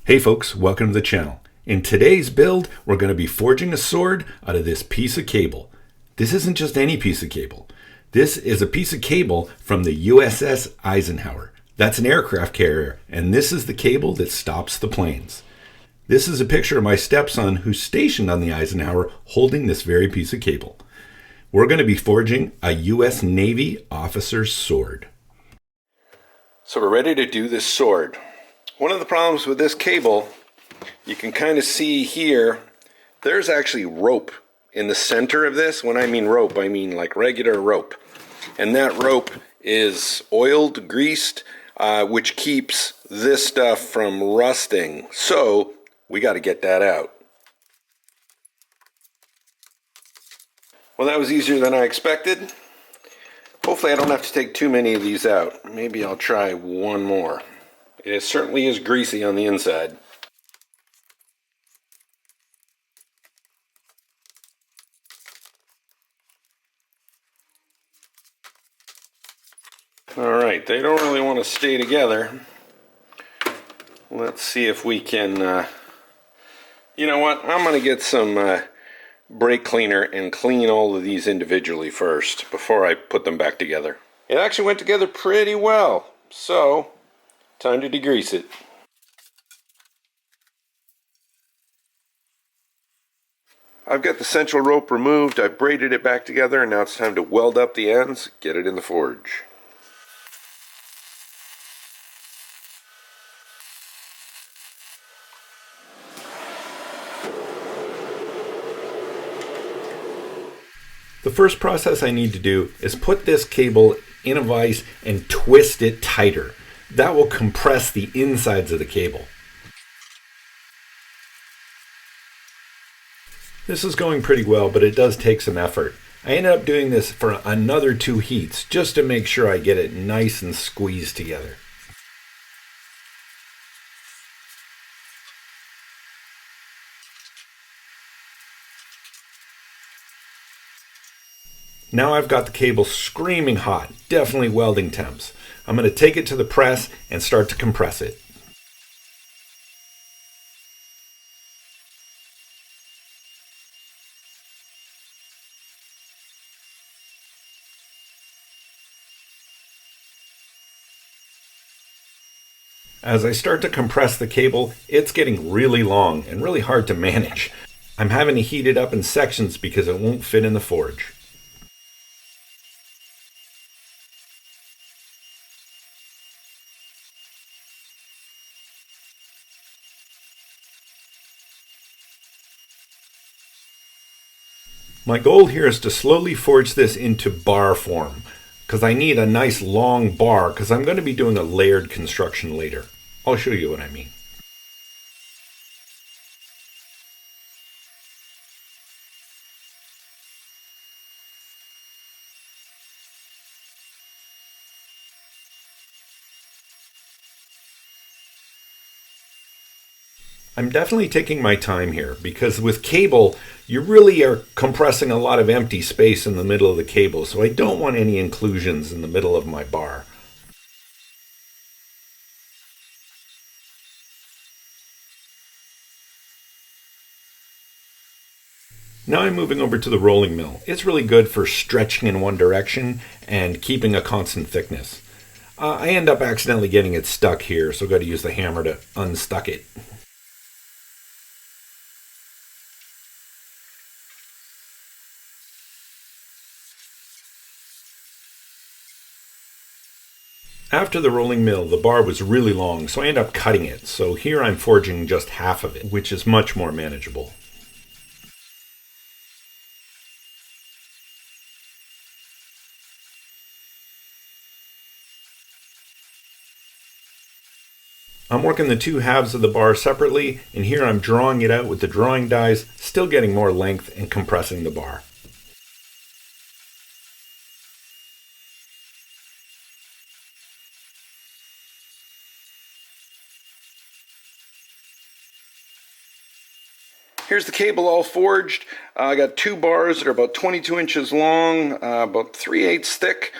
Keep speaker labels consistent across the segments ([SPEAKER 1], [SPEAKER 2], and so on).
[SPEAKER 1] Hey folks, welcome to the channel. In today's build, we're going to be forging a sword out of this piece of cable. This isn't just any piece of cable. This is a piece of cable from the USS Eisenhower. That's an aircraft carrier, and this is the cable that stops the planes. This is a picture of my stepson who's stationed on the Eisenhower holding this very piece of cable. We're going to be forging a US Navy officer's sword. So we're ready to do this sword. One of the problems with this cable, you can kind of see here, there's actually rope in the center of this. When I mean rope, I mean like regular rope. And that rope is oiled, greased, which keeps this stuff from rusting. So we got to get that out. Well, that was easier than I expected. Hopefully I don't have to take too many of these out. Maybe I'll try one more. It certainly is greasy on the inside. Alright, they don't really want to stay together. Let's see if we can, you know what, I'm going to get some brake cleaner and clean all of these individually first before I put them back together. It actually went together pretty well, so time to degrease it. I've got the central rope removed, I've braided it back together, and now it's time to weld up the ends, get it in the forge. The first process I need to do is put this cable in a vise and twist it tighter. That will compress the insides of the cable. This is going pretty well, but it does take some effort. I ended up doing this for another 2 heats just to make sure I get it nice and squeezed together. Now I've got the cable screaming hot, definitely welding temps. I'm going to take it to the press and start to compress it. As I start to compress the cable, it's getting really long and really hard to manage. I'm having to heat it up in sections because it won't fit in the forge. My goal here is to slowly forge this into bar form, because I need a nice long bar, because I'm going to be doing a layered construction later. I'll show you what I mean. I'm definitely taking my time here because with cable, you really are compressing a lot of empty space in the middle of the cable, so I don't want any inclusions in the middle of my bar. Now I'm moving over to the rolling mill. It's really good for stretching in one direction and keeping a constant thickness. I end up accidentally getting it stuck here, so I've got to use the hammer to unstuck it. After the rolling mill, the bar was really long, so I ended up cutting it. So here I'm forging just half of it, which is much more manageable. I'm working the 2 halves of the bar separately, and here I'm drawing it out with the drawing dies, still getting more length and compressing the bar. Here's the cable all forged. I got 2 bars that are about 22 inches long, about 3/8 thick.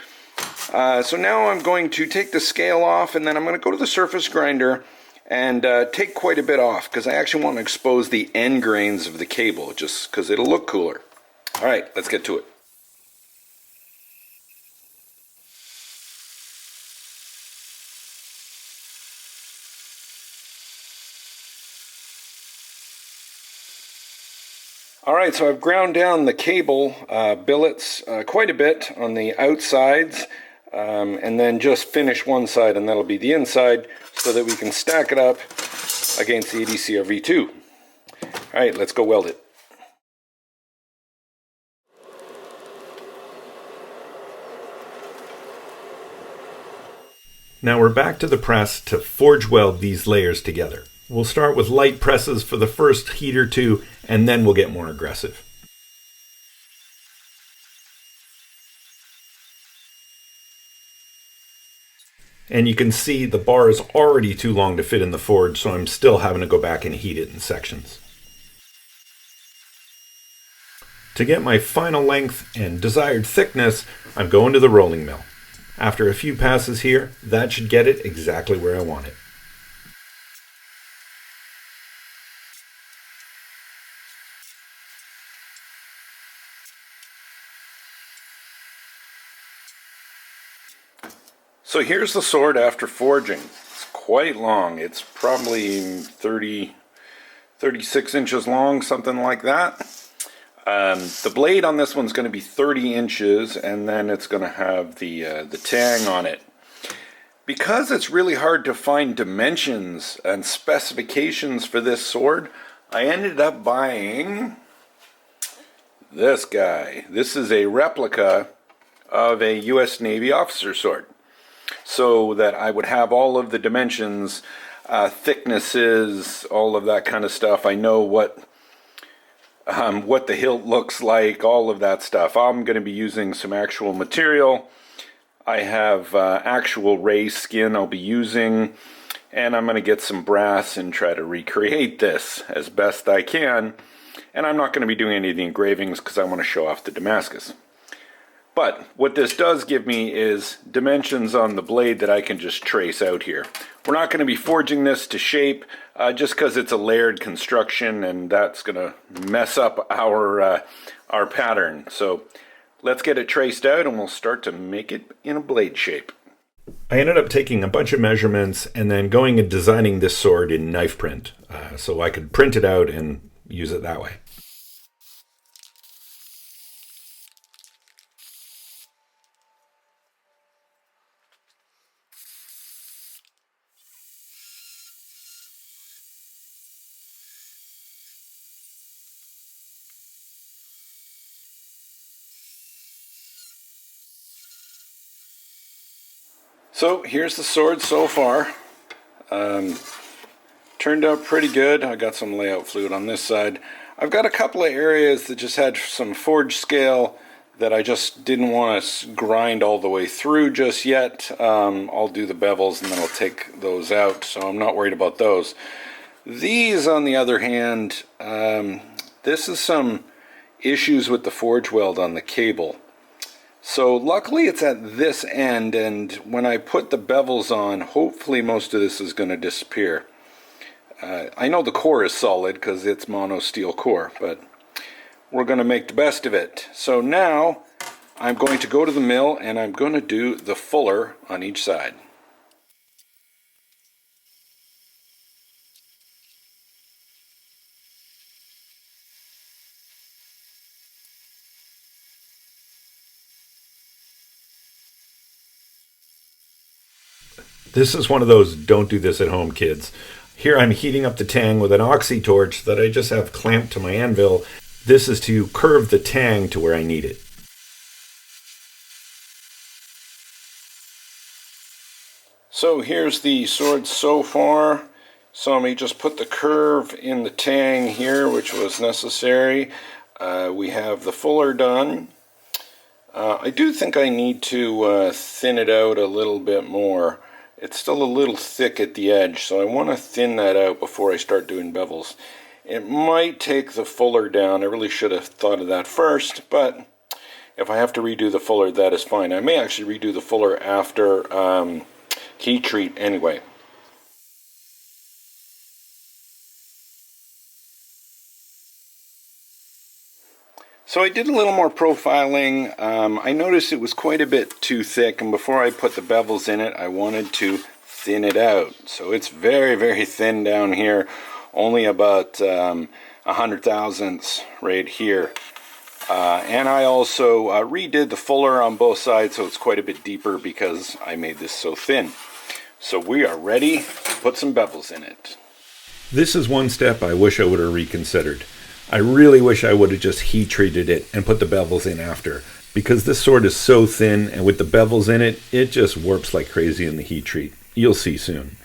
[SPEAKER 1] So now I'm going to take the scale off, and then I'm going to go to the surface grinder and take quite a bit off, because I actually want to expose the end grains of the cable, just because it'll look cooler. All right, let's get to it. Alright, so I've ground down the cable billets quite a bit on the outsides, and then just finish one side, and that'll be the inside, so that we can stack it up against the ADCRV2. Alright, let's go weld it. Now we're back to the press to forge weld these layers together. We'll start with light presses for the first heat or two, and then we'll get more aggressive. And you can see the bar is already too long to fit in the forge, so I'm still having to go back and heat it in sections. To get my final length and desired thickness, I'm going to the rolling mill. After a few passes here, that should get it exactly where I want it. So here's the sword after forging. It's quite long. It's probably 36 inches long, something like that. The blade on this one's going to be 30 inches, and then it's going to have the Tang on it. Because it's really hard to find dimensions and specifications for this sword, I ended up buying this guy. This is a replica of a U.S. Navy officer sword, so that I would have all of the dimensions, thicknesses, all of that kind of stuff. I know what the hilt looks like, all of that stuff. I'm going to be using some actual material. I have actual raised skin I'll be using, and I'm going to get some brass and try to recreate this as best I can. And I'm not going to be doing any of the engravings because I want to show off the Damascus. But what this does give me is dimensions on the blade that I can just trace out here. We're not going to be forging this to shape just because it's a layered construction, and that's going to mess up our pattern. So let's get it traced out, and we'll start to make it in a blade shape. I ended up taking a bunch of measurements and then going and designing this sword in knife print so I could print it out and use it that way. So here's the sword so far. Turned out pretty good. I got some layout fluid on this side. I've got a couple of areas that just had some forge scale that I just didn't want to grind all the way through just yet. I'll do the bevels and then I'll take those out, so I'm not worried about those. These, on the other hand, this is some issues with the forge weld on the cable. So luckily it's at this end, and when I put the bevels on, hopefully most of this is going to disappear. I know the core is solid because it's mono steel core, but we're going to make the best of it. So now I'm going to go to the mill and I'm going to do the fuller on each side. This is one of those don't do this at home kids. Here I'm heating up the Tang with an oxy torch that I just have clamped to my anvil. This is to curve the Tang to where I need it. So here's the sword so far. So let me just put the curve in the Tang here, which was necessary. We have the fuller done. I do think I need to thin it out a little bit more. It's still a little thick at the edge, so I want to thin that out before I start doing bevels. It might take the fuller down. I really should have thought of that first, but if I have to redo the fuller, that is fine. I may actually redo the fuller after heat treat anyway. So I did a little more profiling. I noticed it was quite a bit too thick, and before I put the bevels in it, I wanted to thin it out. So it's very, very thin down here, only about 100 thousandths right here. And I also redid the fuller on both sides, so it's quite a bit deeper because I made this so thin. So we are ready to put some bevels in it. This is one step I wish I would have reconsidered. I really wish I would have just heat treated it and put the bevels in after, because this sword is so thin, and with the bevels in it, it just warps like crazy in the heat treat. You'll see soon.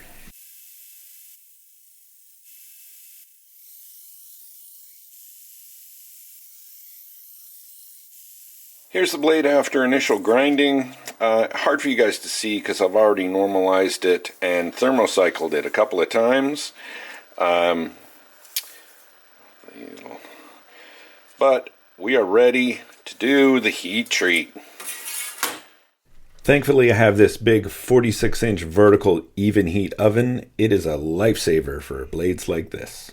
[SPEAKER 1] Here's the blade after initial grinding. Hard for you guys to see because I've already normalized it and thermocycled it a couple of times. But we are ready to do the heat treat. Thankfully, I have this big 46-inch vertical even heat oven. It is a lifesaver for blades like this.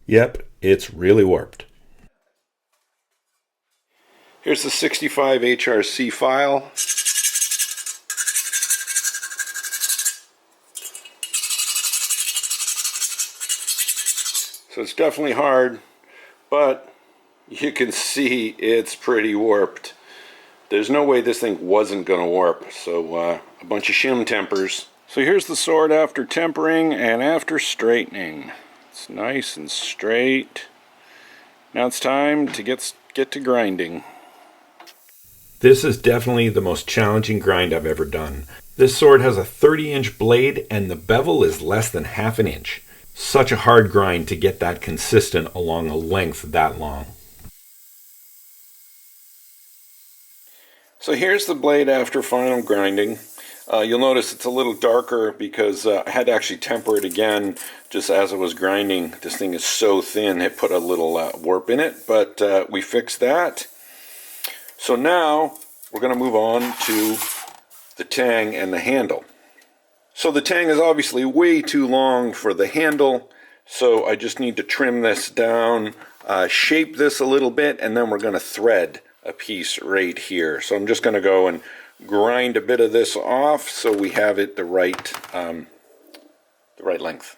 [SPEAKER 1] Yep, it's really warped. Here's the 65 HRC file. So it's definitely hard, but you can see it's pretty warped. There's no way this thing wasn't going to warp, so a bunch of shim tempers. So here's the sword after tempering and after straightening. It's nice and straight. Now it's time to get to grinding. This is definitely the most challenging grind I've ever done. This sword has a 30-inch blade and the bevel is less than half an inch. Such a hard grind to get that consistent along a length that long. So here's the blade after final grinding. You'll notice it's a little darker because I had to actually temper it again just as I was grinding. This thing is so thin, it put a little warp in it, but we fixed that. So now we're going to move on to the tang and the handle. So the tang is obviously way too long for the handle, so I just need to trim this down, shape this a little bit, and then we're going to thread a piece right here. So I'm just going to go and grind a bit of this off so we have it the right length.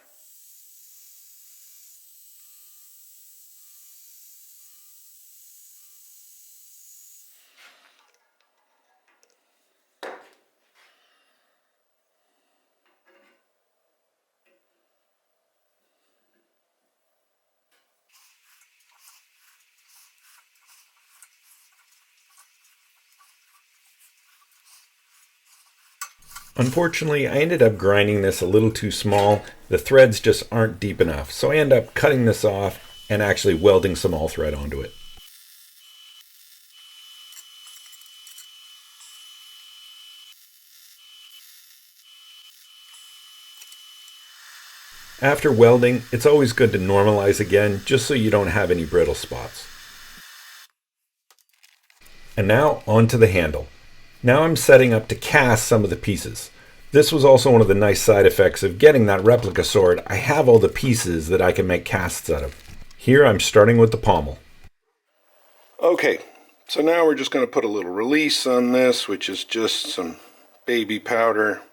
[SPEAKER 1] Unfortunately, I ended up grinding this a little too small. The threads just aren't deep enough, so I end up cutting this off and actually welding some all thread onto it. After welding, it's always good to normalize again, just so you don't have any brittle spots. And now onto the handle. Now I'm setting up to cast some of the pieces. This was also one of the nice side effects of getting that replica sword. I have all the pieces that I can make casts out of. Here I'm starting with the pommel. Okay, so now we're just going to put a little release on this, which is just some baby powder.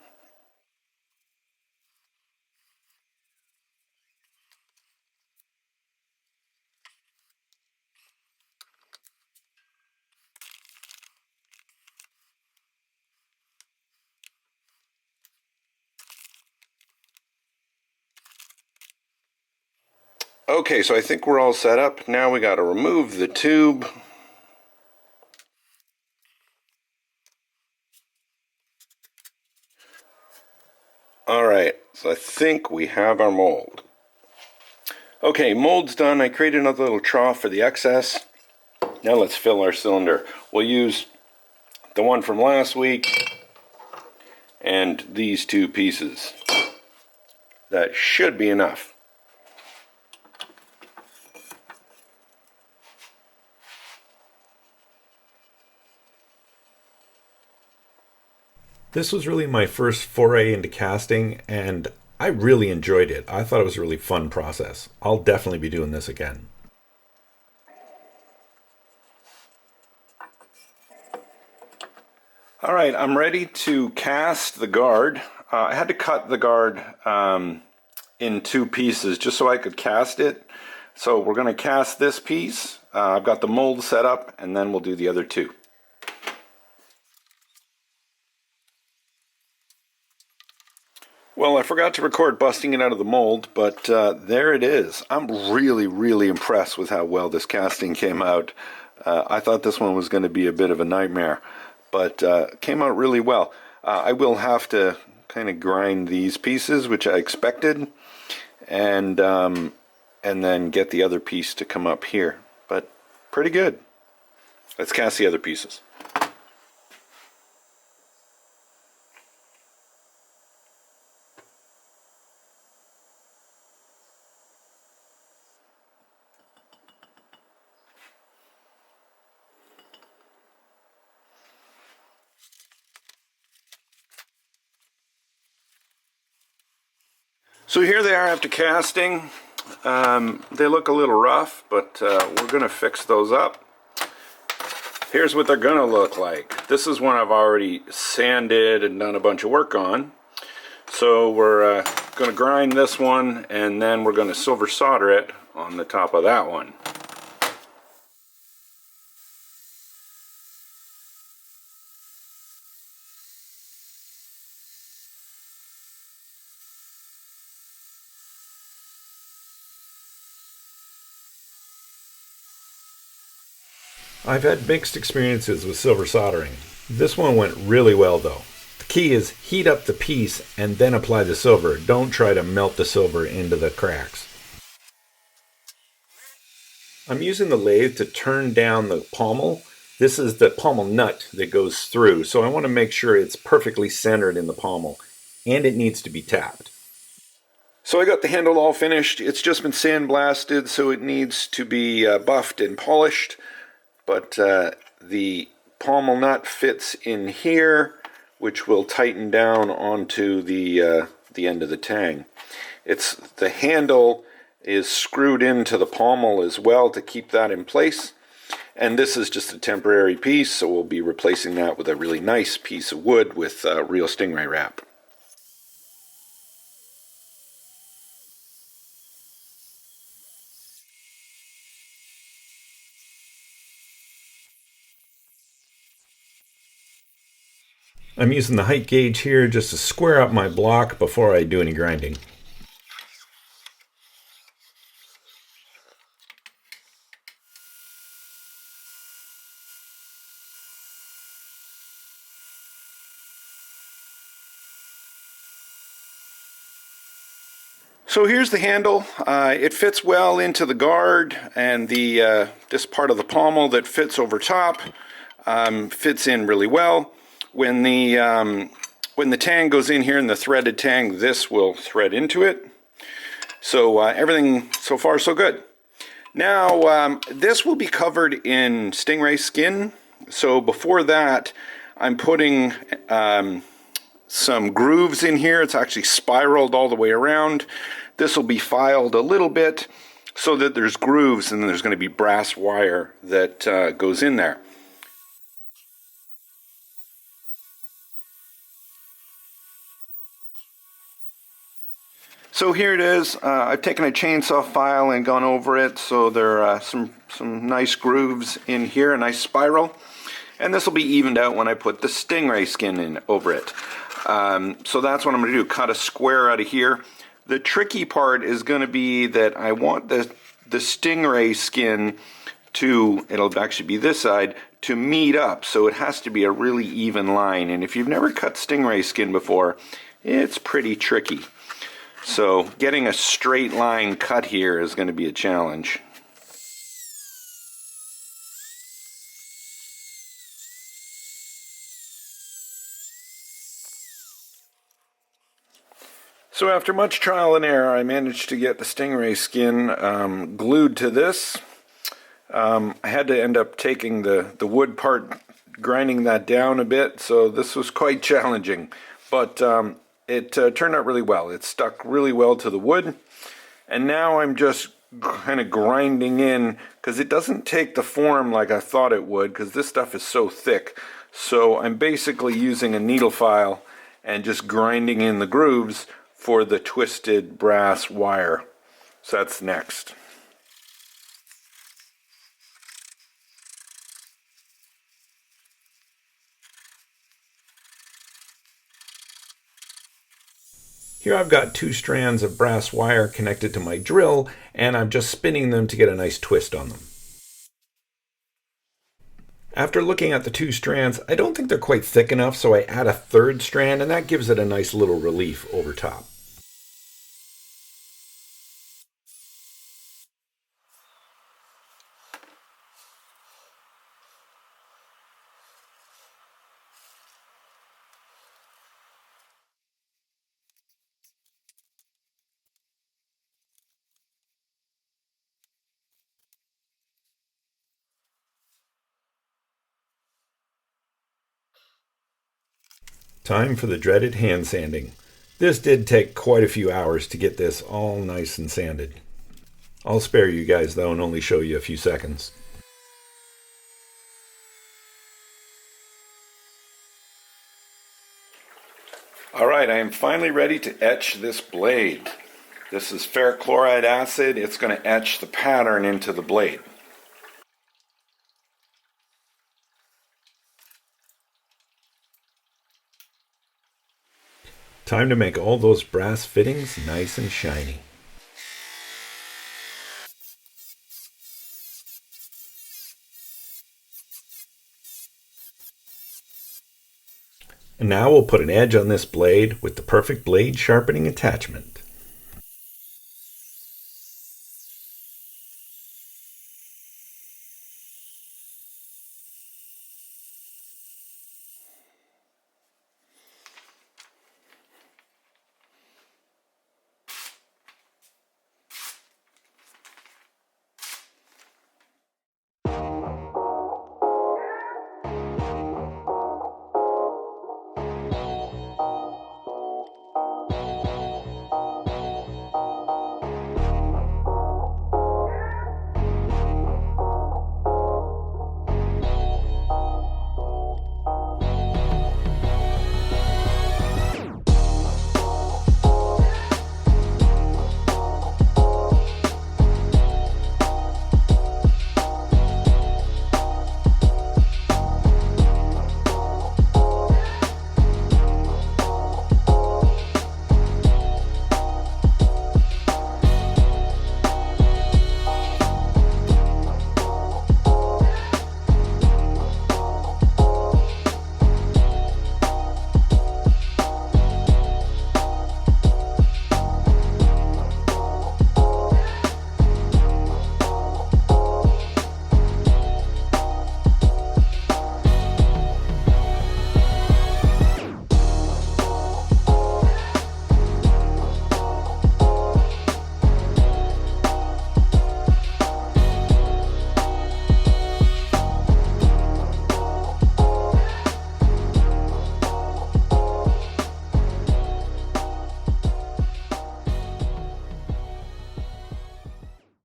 [SPEAKER 1] Okay, so I think we're all set up. Now we got to remove the tube. Alright, so I think we have our mold. Okay, mold's done. I created another little trough for the excess. Now let's fill our cylinder. We'll use the one from last week and these two pieces. That should be enough. This was really my first foray into casting, and I really enjoyed it. I thought it was a really fun process. I'll definitely be doing this again. All right, I'm ready to cast the guard. I had to cut the guard in two pieces just so I could cast it. So we're going to cast this piece. I've got the mold set up, and then we'll do the other two. Well, I forgot to record busting it out of the mold, but there it is. I'm really impressed with how well this casting came out. I thought this one was going to be a bit of a nightmare, but came out really well. I will have to kind of grind these pieces, which I expected, and then get the other piece to come up here. But pretty good. Let's cast the other pieces. So here they are after casting. They look a little rough, but we're going to fix those up. Here's what they're going to look like. This is one I've already sanded and done a bunch of work on. So we're going to grind this one, and then we're going to silver solder it on the top of that one. I've had mixed experiences with silver soldering. This one went really well though. The key is heat up the piece and then apply the silver. Don't try to melt the silver into the cracks. I'm using the lathe to turn down the pommel. This is the pommel nut that goes through, so I want to make sure it's perfectly centered in the pommel, and it needs to be tapped. So I got the handle all finished. It's just been sandblasted, so it needs to be buffed and polished. But the pommel nut fits in here, which will tighten down onto the end of the tang. The handle is screwed into the pommel as well to keep that in place. And this is just a temporary piece, so we'll be replacing that with a really nice piece of wood with real stingray wrap. I'm using the height gauge here just to square up my block before I do any grinding. So here's the handle. It fits well into the guard, and this part of the pommel that fits over top fits in really well. When the tang goes in here, in the threaded tang, this will thread into it. So everything so far so good. Now this will be covered in stingray skin. So before that, I'm putting some grooves in here. It's actually spiraled all the way around. This will be filed a little bit so that there's grooves, and then there's going to be brass wire that goes in there. So here it is. I've taken a chainsaw file and gone over it, so there are some nice grooves in here, a nice spiral. And this will be evened out when I put the stingray skin in over it. So that's what I'm going to do, cut a square out of here. The tricky part is going to be that I want the stingray skin to, it'll actually be this side, to meet up. So it has to be a really even line. And if you've never cut stingray skin before, it's pretty tricky. So getting a straight line cut here is going to be a challenge. So after much trial and error, I managed to get the stingray skin glued to this. I had to end up taking the wood part, grinding that down a bit, so this was quite challenging. But it turned out really well. It stuck really well to the wood. And now I'm just kind of grinding in, because it doesn't take the form like I thought it would, because this stuff is so thick. So I'm basically using a needle file and just grinding in the grooves for the twisted brass wire. So that's next. Here I've got 2 strands of brass wire connected to my drill, and I'm just spinning them to get a nice twist on them. After looking at the 2 strands, I don't think they're quite thick enough, so I add a 3rd strand, and that gives it a nice little relief over top. Time for the dreaded hand sanding. This did take quite a few hours to get this all nice and sanded. I'll spare you guys though and only show you a few seconds. Alright, I am finally ready to etch this blade. This is ferric chloride acid. It's going to etch the pattern into the blade. Time to make all those brass fittings nice and shiny. And now we'll put an edge on this blade with the perfect blade sharpening attachment.